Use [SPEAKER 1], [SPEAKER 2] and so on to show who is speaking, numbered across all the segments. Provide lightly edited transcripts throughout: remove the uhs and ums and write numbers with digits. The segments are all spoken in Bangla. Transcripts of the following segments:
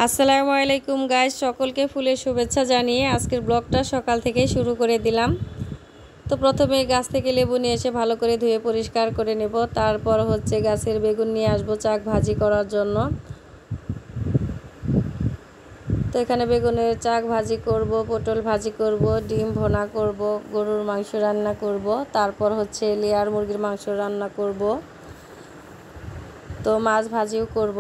[SPEAKER 1] আসসালামু আলাইকুম গাইস, সকলকে ফুলের শুভেচ্ছা জানিয়ে আজকের ব্লগটা সকাল থেকেই শুরু করে দিলাম। তো প্রথমে গাছ থেকে লেবু নিয়ে এসে ভালো করে ধুয়ে পরিষ্কার করে নেব। তারপর হচ্ছে গাছের বেগুন নিয়ে আসবো চাক ভাজি করার জন্য। তো এখানে বেগুনের চাক ভাজি করব, পটল ভাজি করব, ডিম ভোনা করব, গরুর মাংস রান্না করব, তারপর হচ্ছে লেয়ার মুরগির মাংস রান্না করব, তো মাছ ভাজিও করব।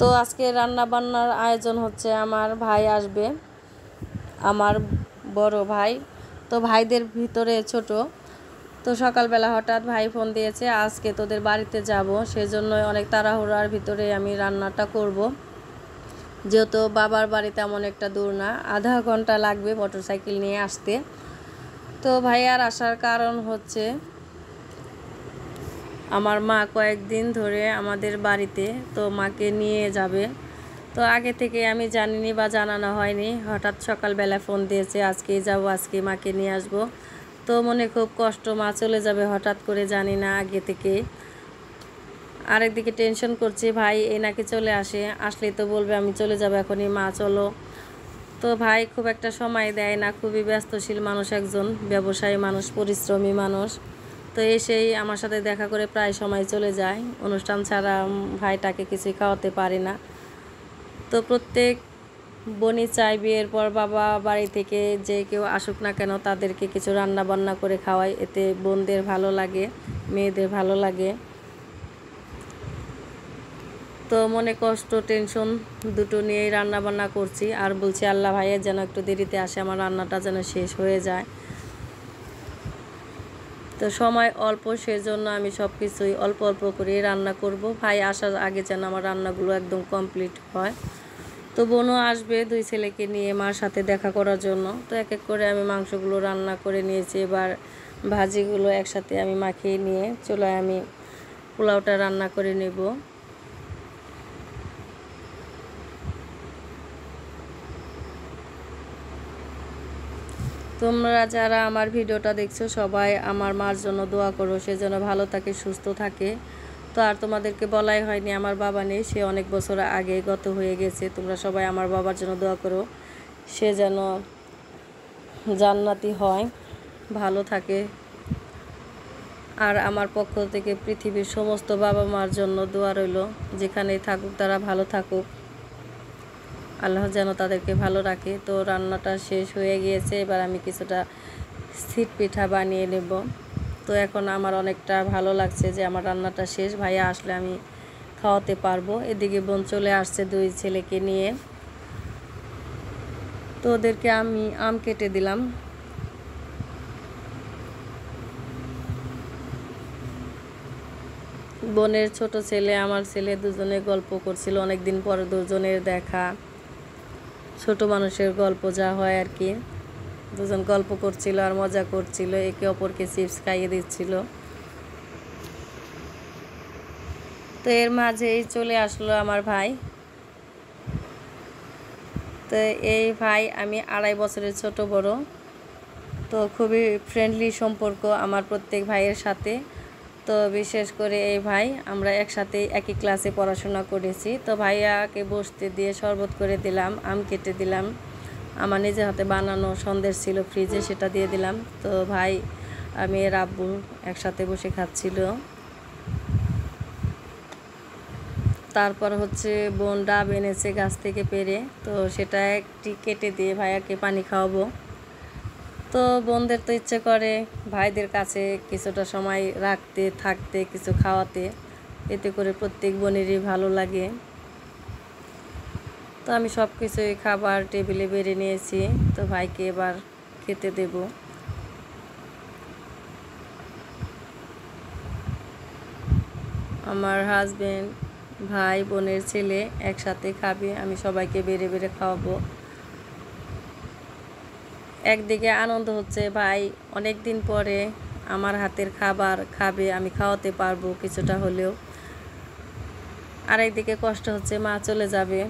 [SPEAKER 1] তো আজকে রান্না বান্নার আয়োজন হচ্ছে, আমার ভাই আসবে, আমার বড় ভাই। তো ভাইদের ভিতরে ছোট। তো সকালবেলা হঠাৎ ভাই ফোন দিয়েছে, আজকে তোদের বাড়িতে যাব, সেজন্য অনেক তাড়াহুড়ার ভিতরে আমি রান্নাটা করব। যেহেতু বাবার বাড়ি তেমন একটা দূর না, আধা ঘন্টা লাগবে মোটরসাইকেল নিয়ে আসতে। তো ভাইয়ার আসার কারণ হচ্ছে আমার মা কয়েকদিন ধরে আমাদের বাড়িতে, তো মাকে নিয়ে যাবে। তো আগে থেকে আমি জানিনি বা জানানো হয়নি, হঠাৎ সকালবেলা ফোন দিয়েছে আজকেই যাব, আজকে মাকে নিয়ে আসব। তো মনে খুব কষ্ট, মা চলে যাবে হঠাৎ করে, জানি না আগে থেকে। আরেকদিকে টেনশন করছি, ভাই এই নাকি চলে আসলেই তো বলবে আমি চলে যাব এখনই, মা চলো। তো ভাই খুব একটা সময় দেয় না, খুবই ব্যস্তশীল মানুষ, একজন ব্যবসায়ী মানুষ, পরিশ্রমী মানুষ। তো এসেই আমার সাথে দেখা করে প্রায় সময় চলে যায়, অনুষ্ঠান ছাড়া ভাইটাকে কিছুই খাওয়াতে পারি না। তো প্রত্যেক বোনই চাই বিয়ের পর বাবা বাড়ি থেকে যে কেউ আসুক না কেন তাদেরকে কিছু রান্না বান্না করে খাওয়াই, এতে বোনদের ভালো লাগে, মেয়েদের ভালো লাগে। তো মনে কষ্ট টেনশন দুটো নিয়েই রান্না বান্না করছি, আর বলছি আল্লাহ ভাইয়ের যেন একটু দেরিতে আসে, আমার রান্নাটা যেন শেষ হয়ে যায়। তো সময় অল্প, সেজন্য আমি সব কিছুই অল্প অল্প করে রান্না করব, ভাই আসার আগে যেন আমার রান্নাগুলো একদম কমপ্লিট হয়। তো বোনও আসবে দুই ছেলেকে নিয়ে মার সাথে দেখা করার জন্য। তো এক এক করে আমি মাংসগুলো রান্না করে নিয়েছি, এবার ভাজিগুলো একসাথে আমি মাখিয়ে নিয়ে চুলায় আমি পোলাওটা রান্না করে নেব। তোমরা যারা আমার ভিডিওটা দেখছো সবাই আমার মার জন্য দোয়া করো, সে যেন ভালো থাকে, সুস্থ থাকে। তো আর তোমাদেরকে বলাই হয়নি, আমার বাবা নেই, সে অনেক বছর আগে গত হয়ে গেছে। তোমরা সবাই আমার বাবার জন্য দোয়া করো, সে যেন জান্নাতি হয়, ভালো থাকে। আর আমার পক্ষ থেকে পৃথিবীর সমস্ত বাবা মার জন্য দোয়া রইল, যেখানেই থাকুক তারা ভালো থাকুক, আল্লাহ যেন তাদেরকে ভালো রাখে। তো রান্নাটা শেষ হয়ে গিয়েছে, এবার আমি কিছুটা সিট পিঠা বানিয়ে নেব। তো এখন আমার অনেকটা ভালো লাগছে যে আমার রান্নাটা শেষ, ভাইয়া আসলে আমি খাওয়াতে পারবো। এদিকে বোন চলে আসছে দুই ছেলেকে নিয়ে, তো ওদেরকে আমি আম কেটে দিলাম। বোনের ছোট ছেলে আমার ছেলে দুজনে গল্প করছিল, অনেক দিন পর দুজনের দেখা, ছোট মানুষের গল্প যা হয় আর কি। দুজন গল্প করছিল আর মজা করছিল, একে অপরকে চিপস খাইয়ে দিচ্ছিল। তো এর মাঝেই চলে আসলো আমার ভাই। তো এই ভাই আমি 2.5 বছরের ছোট বড়। তো খুবই ফ্রেন্ডলি সম্পর্ক আমার প্রত্যেক ভাইয়ের সাথে। তো বিশেষ করে এই ভাই, আমরা একসাথে একই ক্লাসে পড়াশোনা করেছি। তো ভাইয়াকে বসতে দিয়ে শরবত করে দিলাম, আম কেটে দিলাম, আমার নিজের হাতে বানানো সন্দেশ ছিল ফ্রিজে, সেটা দিয়ে দিলাম। তো ভাই আমি এর আব্বু একসাথে বসে খাচ্ছিল। তারপর হচ্ছে বোন ডাব এনেছে গাছ থেকে পেড়ে, তো সেটা একটি কেটে দিয়ে ভাইয়াকে পানি খাওয়াবো। তো বোনদের তো ইচ্ছে করে ভাইদের কাছে কিছুটা সময় রাখতে, থাকতে, কিছু খাওয়াতে, এতে করে প্রত্যেক বোনেরই ভালো লাগে। তো আমি সব কিছুই খাবার টেবিলে বেড়ে নিয়েছি, তো ভাইকে এবার খেতে দেব। আমার হাজবেন্ড, ভাই, বোনের ছেলে একসাথে খাবে, আমি সবাইকে বেড়ে বেড়ে খাওয়াবো। একদিকে আনন্দ হচ্ছে ভাই অনেক দিন পরে আমার হাতের খাবার খাবে, আমি খাওয়াতে পারবো কিছুটা হলেও। আরেকদিকে কষ্ট হচ্ছে, মা চলে যাবে,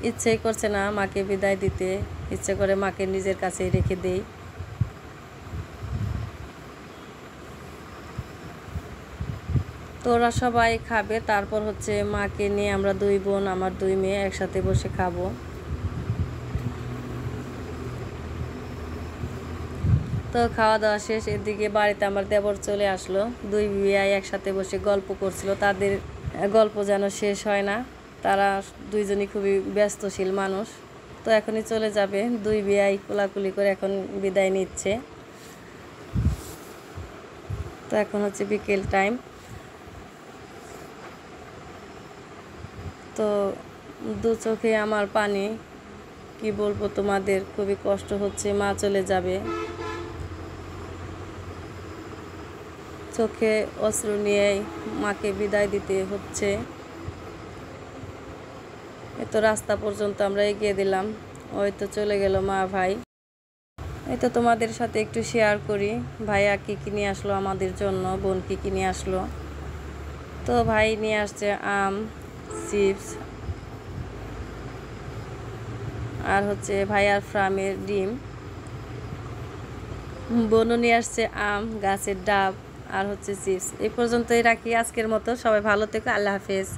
[SPEAKER 1] ইচ্ছেই করছে না মাকে বিদায় দিতে, ইচ্ছে করে মাকে নিজের কাছেই রেখে দেই। তো ওরা সবাই খাবে, তারপর হচ্ছে মাকে নিয়ে আমরা দুই বোন, আমার দুই মেয়ে একসাথে বসে খাবো। তো খাওয়া দাওয়া শেষ, এদিকে বাড়িতে আমার দেবর চলে আসলো। দুই বিয়াই একসাথে বসে গল্প করছিল, তাদের গল্প যেন শেষ হয় না। তারা দুইজনই খুবই ব্যস্তশীল মানুষ। তো এখনই চলে যাবে, দুই বিয়াই কোলাকুলি করে এখন বিদায় নিচ্ছে। তো এখন হচ্ছে বিকেল টাইম। তো দু চোখে আমার পানি, কি বলবো তোমাদের, খুবই কষ্ট হচ্ছে। মা চলে যাবে, চোখে অশ্রু নিয়েই মাকে বিদায় দিতে হচ্ছে। এই তো রাস্তা পর্যন্ত আমরা এগিয়ে দিলাম, ওই তো চলে গেল মা ভাই। এই তো তোমাদের সাথে একটু শেয়ার করি, ভাইয়া কী কী নিয়ে আসলো আমাদের জন্য, বোন কী কী নিয়ে আসলো। তো ভাই নিয়ে আসছে আম, চিপস, আর হচ্ছে ভাইয়ার ফার্মের ডিম। বোনও নিয়ে আসছে আম, গাছের ডাব, আর হচ্ছে চিপস। এই পর্যন্তই রাখি আজকের মতো। সবাই ভালো থেকো, আল্লাহ হাফেজ।